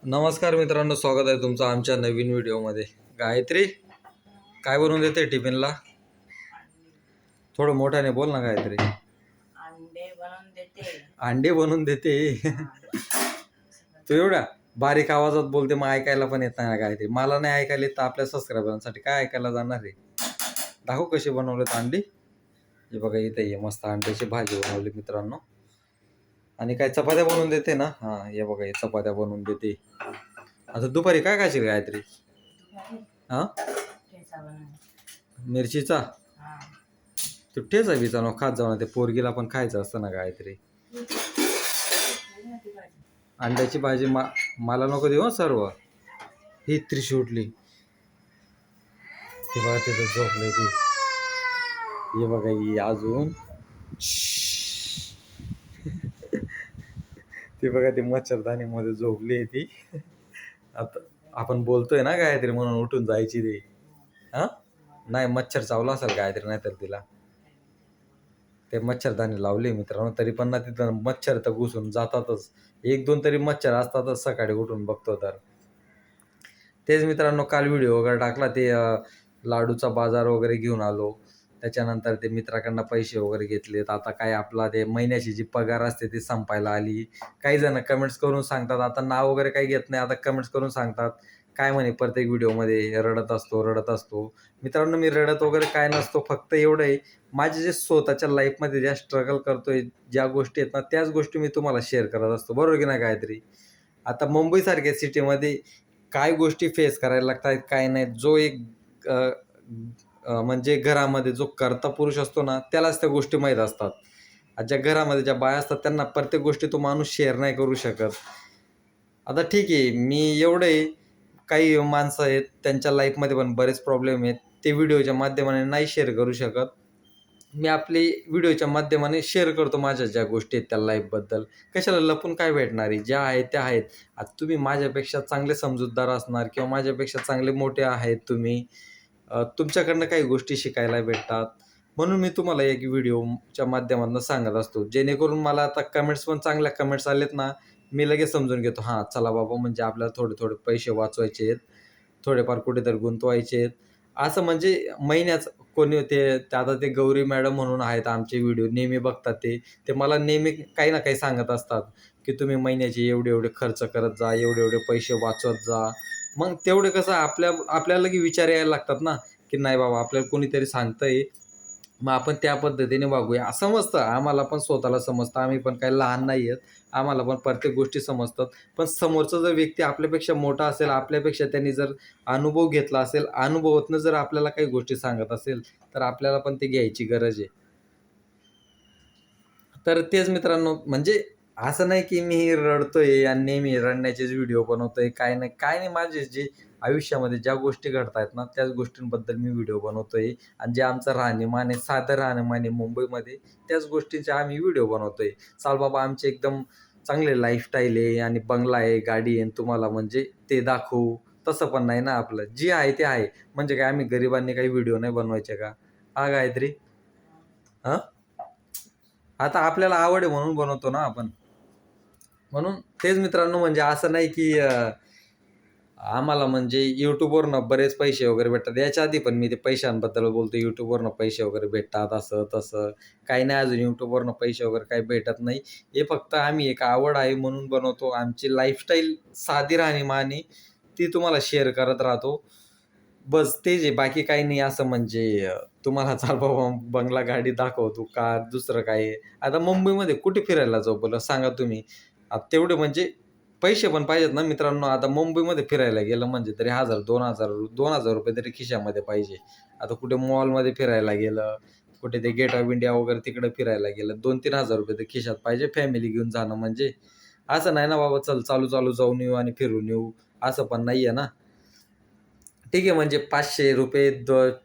नमस्कार मित्रांनो, स्वागत आहे तुमचं आमच्या नवीन व्हिडिओमध्ये. गायत्री, काय बनवून देते टिफिनला? थोडं मोठ्याने बोल ना गायत्री. अंडे बनवून देते. अंडे बनवून देते. तू एवढा बारीक आवाजात बोलते, मग ऐकायला पण येत नाही ना गायत्री. मला नाही ऐकायला येत तर आपल्या सबस्क्रायबरांसाठी काय ऐकायला जाणार आहे? दाखव कशी बनवलेत अंडी. हे बघा, इथे ये मस्त अंड्याची भाजी बनवली मित्रांनो. आणि काय चपात्या बनवून देते ना? हां, हे बघा, हे चपात्या बनवून देते. आता दुपारी काय खायची गायत्री? हां, ठेचा बनवून. मिरचीचा. हा. तू ठेचा बिचानो खात जाऊ ना, ते पोरगीला पण खायचं असतं ना काहीतरी. अंड्याची भाजी मला नको देऊ सर्व. ही त्रिशी उठली, ती बघा तिथं झोपले ती. हे बघा ही अजून. ती बघा ती मच्छरदाणीमध्ये झोपली आहे ती. आता आपण बोलतोय ना काहीतरी म्हणून उठून जायची ती. हां, नाही मच्छर चावला असेल काहीतरी, नाहीतर तिला ते मच्छरदाणी लावली मित्रांनो. तरी पण ना तिथं मच्छर तर घुसून जातातच. एक दोन तरी मच्छर असतातच सकाळी उठून बघतो तर. तेच मित्रांनो, काल व्हिडिओ वगैरे टाकला, ते लाडूचा बाजार वगैरे घेऊन आलो. त्याच्यानंतर ते मित्राकडनं पैसे वगैरे घेतलेत. आता काय आपला ते महिन्याची जी पगार असते ती संपायला आली. काही जण कमेंट्स करून सांगतात, आता नाव वगैरे काही घेत नाही, आता कमेंट्स करून सांगतात काय म्हणे प्रत्येक व्हिडिओमध्ये रडत असतो. मित्रांनो, मी रडत वगैरे काय नसतो. फक्त एवढं आहे, माझे जे स्वतःच्या लाईफमध्ये ज्या स्ट्रगल करतोय, ज्या गोष्टी आहेत ना, त्याच गोष्टी मी तुम्हाला शेअर करत असतो. बरोबर की नाही गायत्री? आता मुंबईसारख्या सिटीमध्ये काय गोष्टी फेस करायला लागतात, काय नाही. जो एक म्हणजे घरामध्ये जो कर्ता पुरुष असतो ना, त्यालाच त्या गोष्टी माहीत असतात. ज्या घरामध्ये ज्या बाया असतात त्यांना प्रत्येक गोष्टी तो माणूस शेअर नाही करू शकत. आता ठीक आहे, मी एवढे काही माणसं आहेत त्यांच्या लाईफमध्ये पण बरेच प्रॉब्लेम आहेत, ते व्हिडिओच्या माध्यमाने नाही शेअर करू शकत. मी आपली व्हिडिओच्या माध्यमाने शेअर करतो माझ्या ज्या गोष्टी आहेत त्या लाईफबद्दल. कशाला लपून काय भेटणार आहे? ज्या आहेत त्या आहेत. आता तुम्ही माझ्यापेक्षा चांगले समजूतदार असणार किंवा माझ्यापेक्षा चांगले मोठे आहेत तुम्ही. तुमच्याकडनं काही गोष्टी शिकायला भेटतात. म्हणून मी तुम्हाला एक व्हिडिओच्या माध्यमातून सांगत असतो. जेणेकरून मला आता कमेंट्स पण चांगल्या कमेंट्स आलेत ना, मी लगेच समजून घेतो, हां, चला बाबा, म्हणजे आपल्याला थोडे पैसे वाचवायचे आहेत, थोडेफार कुठेतरी गुंतवायचे आहेत. असं म्हणजे महिन्याचं कोणी ते आता ते गौरी मॅडम म्हणून आहेत, आमचे व्हिडिओ नेहमी बघतात ते मला नेहमी काही ना काही सांगत असतात, की तुम्ही महिन्याचे एवढे खर्च करत जा, एवढे पैसे वाचवत जा. मग तेवढे कसं आपल्याला की विचार यायला लागतात ना, की नाही बाबा आपल्याला कोणीतरी सांगतंय, मग आपण त्या पद्धतीने वागूया. समजतं आम्हाला पण, स्वतःला समजतं. आम्ही पण काही लहान नाही आहेत. आम्हाला पण प्रत्येक गोष्टी समजतात. पण समोरचा जर व्यक्ती आपल्यापेक्षा मोठा असेल, आपल्यापेक्षा त्यांनी जर अनुभव घेतला असेल, अनुभवातनं जर आपल्याला काही गोष्टी सांगत असेल, तर आपल्याला पण ते घ्यायची गरज आहे. तर तेच मित्रांनो, म्हणजे असं नाही की मी रडतोय आणि नेहमी रडण्याचेच व्हिडिओ बनवतोय. काय नाही, माझे जे आयुष्यामध्ये ज्या गोष्टी घडतायत ना, त्याच गोष्टींबद्दल मी व्हिडिओ बनवतोय. आणि जे आमचं राहणीमान आहे, साधं राहणीमान आहे मुंबईमध्ये, त्याच गोष्टींचे आम्ही व्हिडिओ बनवतोय. चाल बाबा, आमचे एकदम चांगले लाईफस्टाईल आहे आणि बंगला आहे, गाडी आहे, तुम्हाला म्हणजे ते दाखवू, तसं पण नाही ना आपलं. जे आहे ते आहे. म्हणजे काय आम्ही गरिबांनी काही व्हिडिओ नाही बनवायचे का? हा गायत्री? हां? आता आपल्याला आवड आहे म्हणून बनवतो ना आपण. म्हणून तेच मित्रांनो, म्हणजे असं नाही की आम्हाला म्हणजे YouTubeवरनं बरेच पैसे वगैरे भेटतात. याच्या आधी पण मी ते पैशांबद्दल बोलतो. YouTubeवरनं पैसे वगैरे भेटतात, असं तसं. काही नाही, अजून YouTubeवरनं पैसे वगैरे काही भेटत नाही. हे फक्त आम्ही एक आवड आहे म्हणून बनवतो. आमची लाईफस्टाईल साधी राहणीमान आहे, ती तुम्हाला शेअर करत राहतो. बस तेच आहे, बाकी काही नाही. असं म्हणजे तुम्हाला चाल बाबा बंगला, गाडी दाखवतो का दुसरं काय आहे? आता मुंबईमध्ये कुठे फिरायला जाऊ बरं सांगा तुम्ही? आता तेवढे म्हणजे पैसे पण पाहिजेत ना मित्रांनो. आता मुंबईमध्ये फिरायला गेलं म्हणजे तरी 1000, 2000 रुपये तरी खिशामध्ये पाहिजे. आता कुठे मॉलमध्ये फिरायला गेलं, कुठे ते गेट ऑफ इंडिया वगैरे तिकडे फिरायला गेलं, 2-3 हजार रुपये तर खिशात पाहिजे फॅमिली घेऊन जाणं म्हणजे. असं नाही ना बाबा, चल चालू जाऊन येऊ आणि फिरून येऊ, असं पण नाहीये ना. ठीक आहे, म्हणजे ₹500,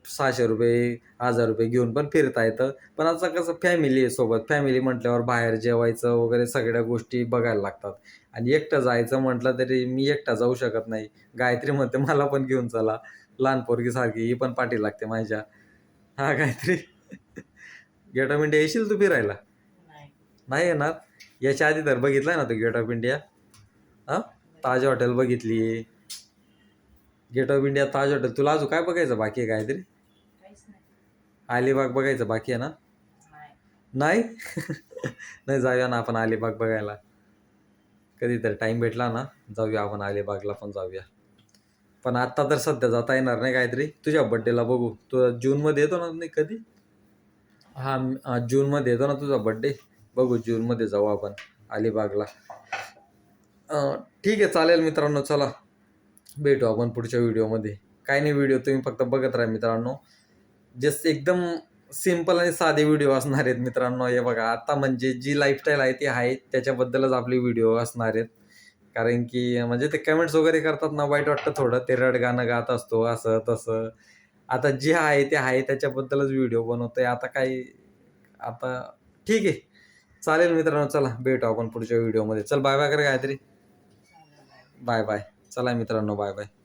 ₹600, ₹1000 घेऊन पण फिरता येतं. पण आता कसं फॅमिली आहे सोबत. फॅमिली म्हटल्यावर बाहेर जेवायचं वगैरे सगळ्या गोष्टी बघायला लागतात. आणि एकटं जायचं म्हटलं तरी मी एकटा जाऊ शकत नाही. गायत्री म्हणते, "मला पण घेऊन चला." लहान पोरगीसारखी ही पण पाठी लागते माझ्या. हां, गायत्री? गेट ऑफ इंडिया येशील तू फिरायला? नाही. नाही येणार? याच्या आधी तर बघितलाय ना तू गेट ऑफ इंडिया? हां? ताज हॉटेल बघितली, gate of India, Taj hotel. तुला अजून काय बघायचं बाकी आहे काहीतरी? काहीच नाही. अलिबाग बघायचं बाकी आहे ना? नाही. नाही? नाही, जाऊया ना आपण अलिबाग बघायला. कधीतरी टाइम भेटला ना जाऊया आपण अलिबागला पण जाऊया. पण आत्ता तर सध्या जाता येणार नाही, काहीतरी तुझ्या बड्डेला बघू. तुझा जूनमध्ये येतो ना? नाही कधी? हां, जूनमध्ये येतो ना तुझा बड्डे. बघू जूनमध्ये जाऊ आपण अलिबागला. ठीक आहे, चालेल मित्रांनो. चला भेटू आपण पुढच्या व्हिडिओमध्ये. काही नाही, व्हिडिओ तुम्ही फक्त बघत राहा मित्रांनो. जस्ट एकदम सिंपल आणि साधे व्हिडिओ असणार आहेत मित्रांनो. हे बघा, आता म्हणजे जी लाईफस्टाईल आहे ती आहे त्याच्याबद्दलच आपले व्हिडिओ असणार आहेत. कारण की म्हणजे ते कमेंट्स वगैरे करतात ना, वाईट वाटतं थोडं. ते रड गाणं गात असतो असं तसं. आता जे आहे ते आहे त्याच्याबद्दलच व्हिडिओ बनवतोय. आता काही आता ठीक आहे. चालेल मित्रांनो, चला भेटू आपण पुढच्या व्हिडिओमध्ये. चल बाय बाय कर काहीतरी. चालेल. Bye bye. चला मित्रांनो, बाय बाय.